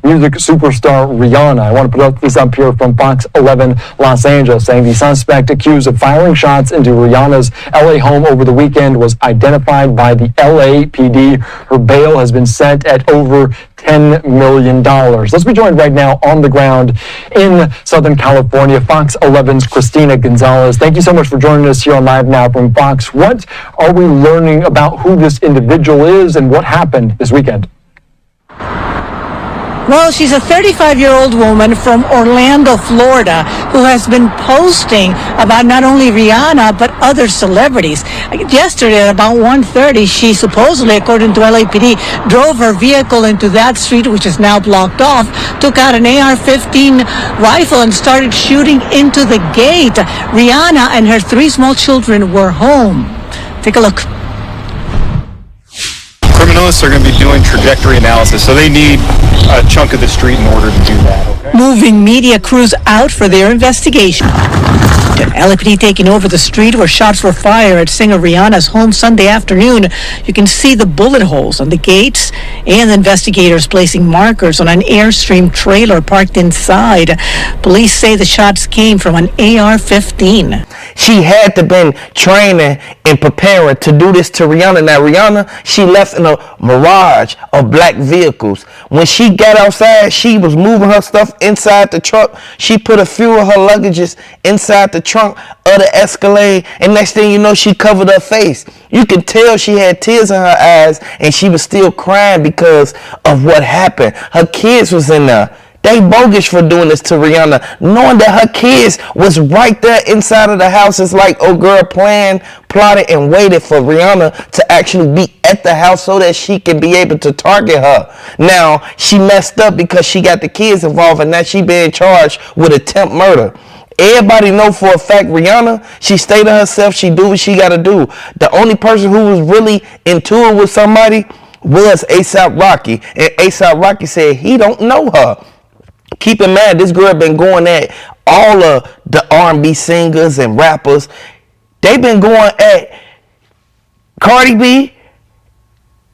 music superstar Rihanna. I want to put this up here from Fox 11 Los Angeles, saying the suspect accused of firing shots into Rihanna's LA home over the weekend was identified by the LAPD. Her bail has been set at over $10 million. Let's be joined right now on the ground in Southern California. Fox 11's Christina Gonzalez. Thank you so much for joining us here on Live Now from Fox. What are we learning about who this individual is and what happened this weekend? Well, she's a 35-year-old woman from Orlando, Florida, who has been posting about not only Rihanna, but other celebrities. Yesterday, at about 1:30, she supposedly, according to LAPD, drove her vehicle into that street, which is now blocked off, took out an AR-15 rifle and started shooting into the gate. Rihanna and her 3 small children were home. Take a look. Criminalists are going to be doing trajectory analysis, so they need a chunk of the street in order to do that, okay? Moving media crews out for their investigation. LAPD taking over the street where shots were fired at singer Rihanna's home Sunday afternoon. You can see the bullet holes on the gates and investigators placing markers on an Airstream trailer parked inside. Police say the shots came from an AR-15. She had to been training and preparing to do this to Rihanna. Now, Rihanna, she left in a mirage of black vehicles. When she got outside, she was moving her stuff inside the truck. She put a few of her luggages inside the trunk of the Escalade, and next thing you know, she covered her face. You can tell she had tears in her eyes, and she was still crying because of what happened. Her kids was in there. They bogus for doing this to Rihanna, knowing that her kids was right there inside of the house. It's like, oh girl, planned, plotted, and waited for Rihanna to actually be at the house so that she can be able to target her. Now, she messed up because she got the kids involved, and now she being charged with attempt murder. Everybody know for a fact Rihanna, she stay to herself, she do what she gotta do. The only person who was really into it with somebody was A$AP Rocky, and A$AP Rocky said he don't know her. Keep in mind, this girl been going at all of the R&B singers and rappers. They been going at Cardi B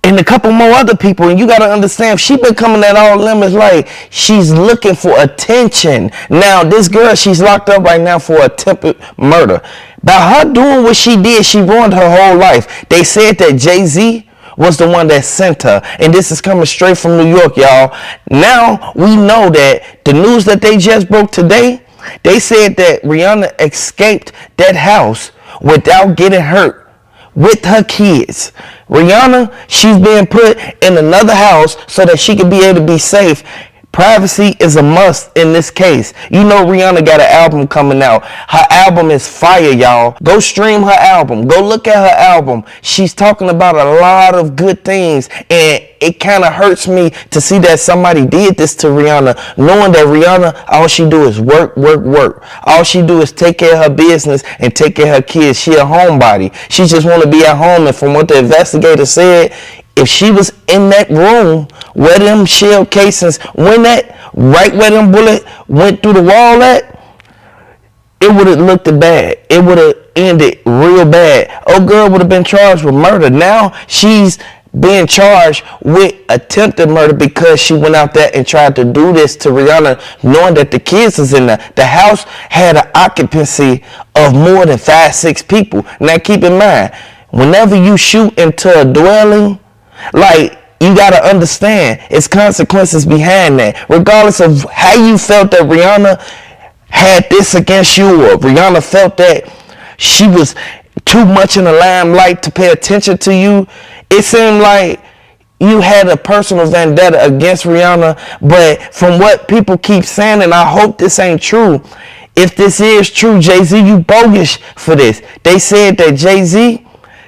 and a couple more other people. And you got to understand, she been coming at all them. It's like she's looking for attention. Now, this girl, she's locked up right now for attempted murder. By her doing what she did, she ruined her whole life. They said that Jay-Z was the one that sent her, and this is coming straight from New York, y'all. Now we know that the news that they just broke today, they said that Rihanna escaped that house without getting hurt with her kids. Rihanna, she's being put in another house so that she can be able to be safe. Privacy is a must in this case. You know Rihanna got an album coming out. Her album is fire, y'all. Go stream her album. Go look at her album. She's talking about a lot of good things, and it kind of hurts me to see that somebody did this to Rihanna, knowing that Rihanna, all she do is work, work, work. All she do is take care of her business and take care of her kids. She a homebody. She just want to be at home, and from what the investigator said, if she was in that room where them shell casings went at, right where them bullet went through the wall at, it would have looked bad. It would have ended real bad. Oh, girl would have been charged with murder. Now she's being charged with attempted murder because she went out there and tried to do this to Rihanna, knowing that the kids was in there. The house had an occupancy of more than 5-6 people. Now keep in mind, whenever you shoot into a dwelling, like, you got to understand, it's consequences behind that. Regardless of how you felt that Rihanna had this against you, or Rihanna felt that she was too much in the limelight to pay attention to you, it seemed like you had a personal vendetta against Rihanna. But from what people keep saying, and I hope this ain't true, if this is true, Jay-Z, you bogus for this. They said that Jay-Z,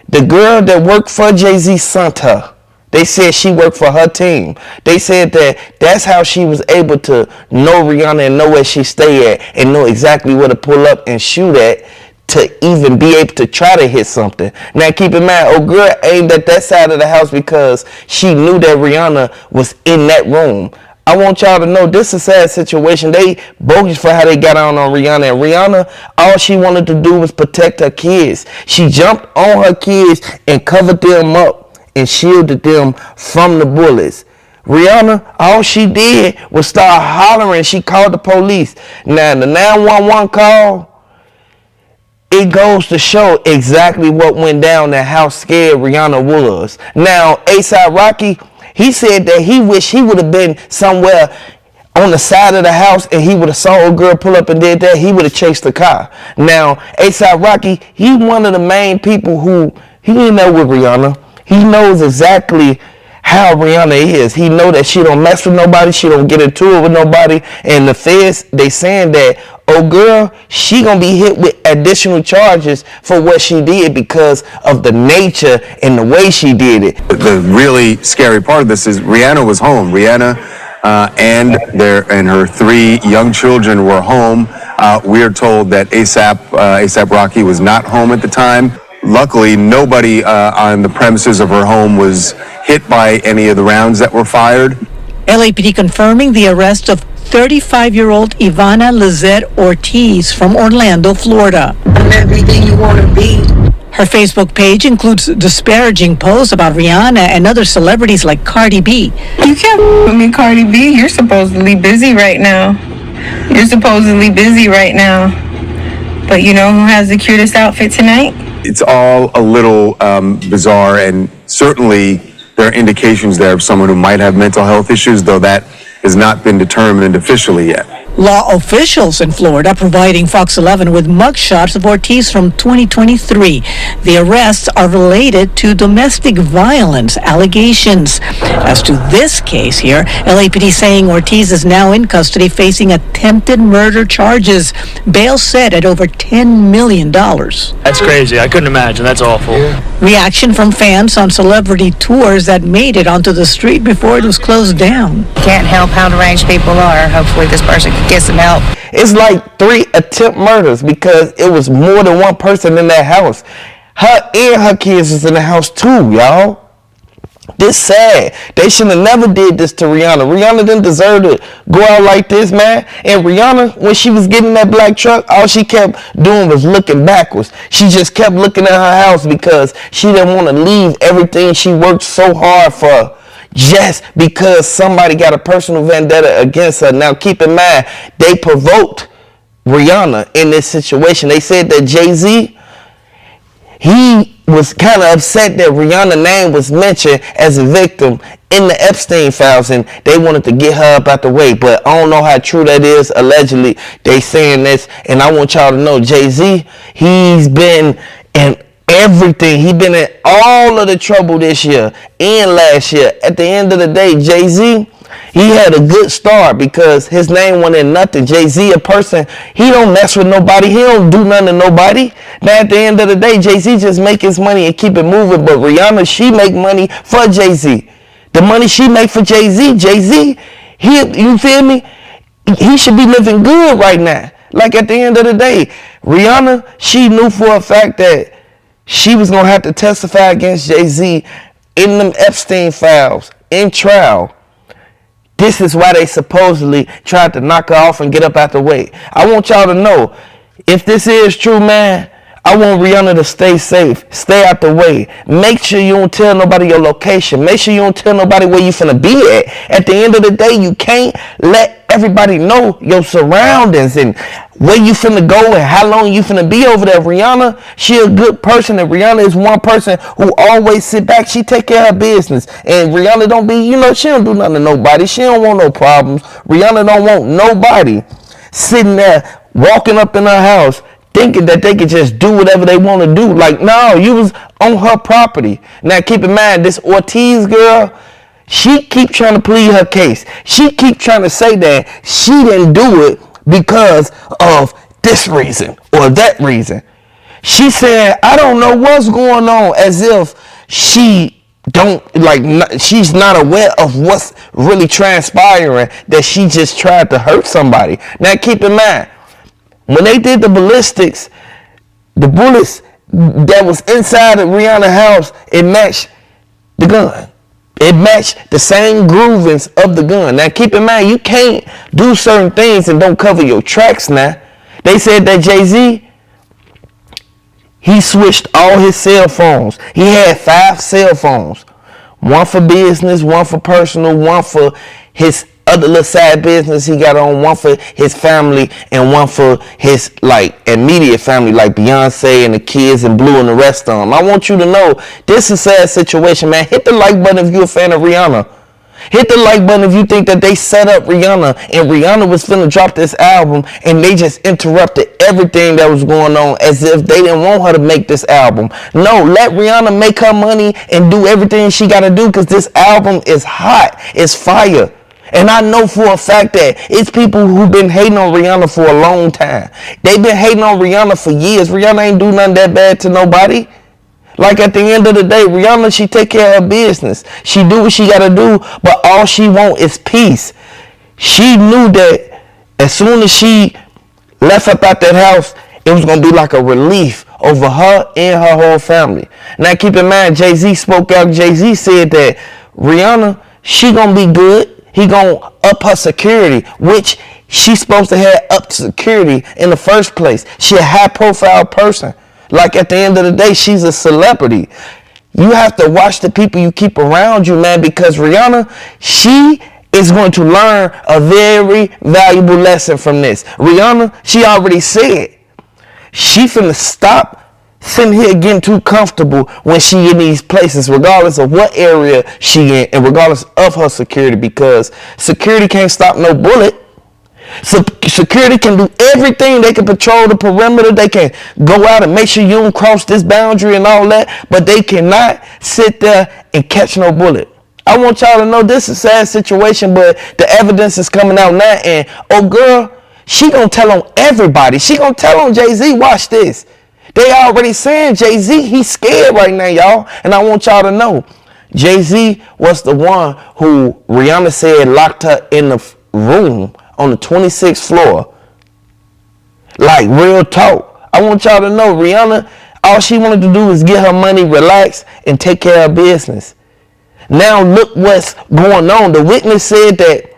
the girl that worked for Jay-Z, sent her. They said she worked for her team. They said that that's how she was able to know Rihanna and know where she stay at and know exactly where to pull up and shoot at to even be able to try to hit something. Now keep in mind, old girl aimed at that side of the house because she knew that Rihanna was in that room. I want y'all to know this is a sad situation. They bogus for how they got on Rihanna. And Rihanna, all she wanted to do was protect her kids. She jumped on her kids and covered them up and shielded them from the bullets. Rihanna, all she did was start hollering. She called the police. Now, the 911 call, it goes to show exactly what went down and how scared Rihanna was. Now, A$AP Rocky, he said that he wished he would have been somewhere on the side of the house and he would have saw a girl pull up and did that. He would have chased the car. Now, A$AP Rocky, he one of the main people who, he didn't know with Rihanna. He knows exactly how Rihanna is. He know that she don't mess with nobody, she don't get into it with nobody, and the feds, they saying that, oh girl, she gonna be hit with additional charges for what she did because of the nature and the way she did it. The really scary part of this is Rihanna was home. Rihanna and her 3 young children were home. We are told that A$AP Rocky was not home at the time. Luckily, nobody on the premises of her home was hit by any of the rounds that were fired. LAPD confirming the arrest of 35-year-old Ivana Lizette Ortiz from Orlando, Florida. I'm everything you want to be. Her Facebook page includes disparaging posts about Rihanna and other celebrities like Cardi B. You can't with me, Cardi B. You're supposedly busy right now. But you know who has the cutest outfit tonight? It's all a little bizarre, and certainly there are indications there of someone who might have mental health issues, though that has not been determined officially yet. Law officials in Florida providing Fox 11 with mugshots of Ortiz from 2023. The arrests are related to domestic violence allegations. As to this case here, LAPD saying Ortiz is now in custody facing attempted murder charges. Bail set at over $10 million. That's crazy. I couldn't imagine. That's awful. Reaction from fans on celebrity tours that made it onto the street before it was closed down. Can't help how deranged people are. Hopefully this person can get some help. It's like 3 attempt murders because it was more than one person in that house. Her and her kids was in the house too, y'all. This sad. They should have never did this to Rihanna. Rihanna didn't deserve to go out like this, man. And Rihanna, when she was getting that black truck, all she kept doing was looking backwards. She just kept looking at her house because she didn't want to leave everything she worked so hard for, just because somebody got a personal vendetta against her. Now, keep in mind, they provoked Rihanna in this situation. They said that Jay-Z, he was kind of upset that Rihanna's name was mentioned as a victim in the Epstein files, and they wanted to get her up out the way. But I don't know how true that is. Allegedly, they saying this, and I want y'all to know, Jay-Z, he's been in everything. He been in all of the trouble this year and last year. At the end of the day, Jay-Z, he had a good start because his name went in nothing. Jay-Z, a person, he don't mess with nobody. He don't do nothing to nobody. Now, at the end of the day, Jay-Z just make his money and keep it moving. But Rihanna, she make money for Jay-Z. The money she make for Jay-Z, you feel me? He should be living good right now. Like, at the end of the day, Rihanna, she knew for a fact that she was going to have to testify against Jay-Z in them Epstein files, in trial. This is why they supposedly tried to knock her off and get up out the way. I want y'all to know, if this is true, man, I want Rihanna to stay safe, stay out the way. Make sure you don't tell nobody your location. Make sure you don't tell nobody where you finna be at. At the end of the day, you can't let everybody know your surroundings and where you finna go and how long you finna be over there. Rihanna, she a good person, and Rihanna is one person who always sit back. She take care of her business. And Rihanna don't be, she don't do nothing to nobody. She don't want no problems. Rihanna don't want nobody sitting there, walking up in her house, thinking that they could just do whatever they want to do. Like, no, you was on her property. Now, keep in mind, this Ortiz girl, she keep trying to plead her case. She keep trying to say that she didn't do it because of this reason or that reason. She said, I don't know what's going on, as if she she's not aware of what's really transpiring, that she just tried to hurt somebody. Now, keep in mind, when they did the ballistics, the bullets that was inside of Rihanna's house, it matched the gun. It matched the same groovings of the gun. Now, keep in mind, you can't do certain things and don't cover your tracks now. They said that Jay-Z, he switched all his cell phones. He had 5 cell phones. One for business, one for personal, one for his other little side business he got on, one for his family, and one for his immediate family, like Beyonce and the kids and Blue and the rest of them. I want you to know this is a sad situation, man. Hit the like button if you're a fan of Rihanna. Hit the like button if you think that they set up Rihanna and Rihanna was finna drop this album and they just interrupted everything that was going on as if they didn't want her to make this album. No, let Rihanna make her money and do everything she gotta do, because this album is hot. It's fire. And I know for a fact that it's people who've been hating on Rihanna for a long time. They've been hating on Rihanna for years. Rihanna ain't do nothing that bad to nobody. Like, at the end of the day, Rihanna, she take care of her business. She do what she gotta do, but all she want is peace. She knew that as soon as she left up out that house, it was gonna be like a relief over her and her whole family. Now keep in mind, Jay-Z spoke out. Jay-Z said that Rihanna, she gonna be good. He gonna up her security, which she's supposed to have up security in the first place. She a high profile person. Like, at the end of the day, she's a celebrity. You have to watch the people you keep around you, man, because Rihanna, she is going to learn a very valuable lesson from this. Rihanna, she already said she finna stop sitting here getting too comfortable when she in these places, regardless of what area she in and regardless of her security, because security can't stop no bullet. So security can do everything. They can patrol the perimeter. They can go out and make sure you don't cross this boundary and all that, but they cannot sit there and catch no bullet. I want y'all to know this is a sad situation, but the evidence is coming out now, and oh girl, she gonna tell on everybody. She gonna tell on Jay-Z. Watch this. They already saying Jay-Z, he's scared right now, y'all, and I want y'all to know Jay-Z was the one who Rihanna said locked her in the room on the 26th floor. Like, real talk. I want y'all to know Rihanna, all she wanted to do is get her money, relax, and take care of business. Now look what's going on. The witness said that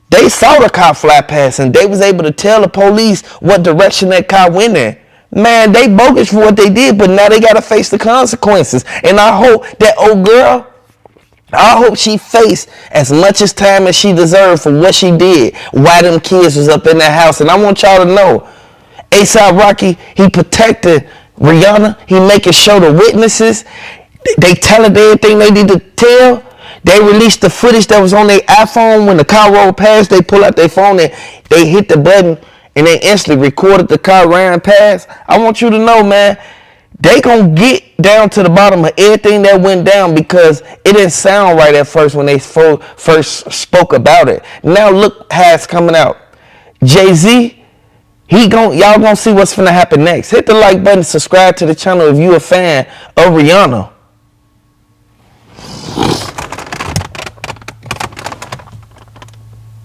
they saw the car fly past and they was able to tell the police what direction that car went in. Man, they bogus for what they did, but now they gotta face the consequences. And I hope that old girl, I hope she faced as much as time as she deserved for what she did while them kids was up in that house. And I want y'all to know, A$AP Rocky, he protected Rihanna. He making sure the witnesses, they telling everything they need to tell. They released the footage that was on their iPhone when the car rolled past. They pull out their phone and they hit the button and they instantly recorded the car ran past. I want you to know, man, they gonna get down to the bottom of everything that went down, because it didn't sound right at first when they first spoke about it. Now look how it's coming out. Jay-Z, y'all gonna see what's finna happen next. Hit the like button, subscribe to the channel if you a fan of Rihanna.